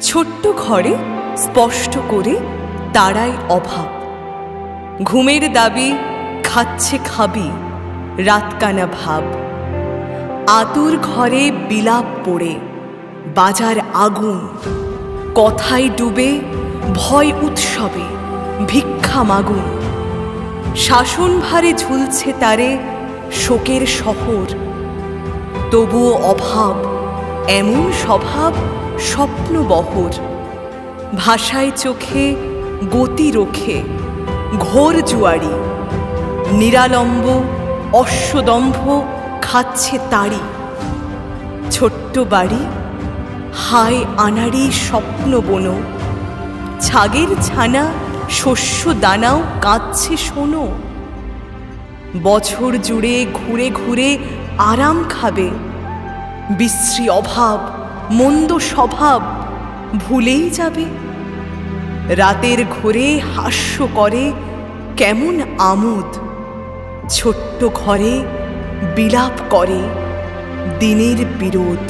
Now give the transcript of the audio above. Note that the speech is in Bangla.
ছোট্ট ঘরে স্পষ্ট করে তারাই অভাব। ঘুমের দাবি খাচ্ছে খাবি, রাতকানা ভাব। আতুর ঘরে বিলাপ পড়ে বাজার আগুন, কথায় ডুবে ভয় উৎসবে ভিক্ষা মাগুন। শাসন ভারে ঝুলছে তারে শোকের শহর, তবুও অভাব এমন স্বভাব স্বপ্নবহর। ভাষায় চোখে গতি রোখে ঘোর জুয়ারি, নিরালম্ব অশ্বদম্ভ খাচ্ছে তাড়ি। ছোট্ট বাড়ি হায় আনাড়ি স্বপ্ন বন, ছাগের ছানা শস্য দানাও কাঁদছে শোনো। বছর জুড়ে ঘুরে ঘুরে আরাম খাবে, বিশ্রী অভাব মন্দ স্বভাব ভুলেই যাবে। রাতের ঘোরে হাস্য করে কেমন আমোদ, ছোট্ট ঘরে বিলাপ করে দিনের বিরোধ।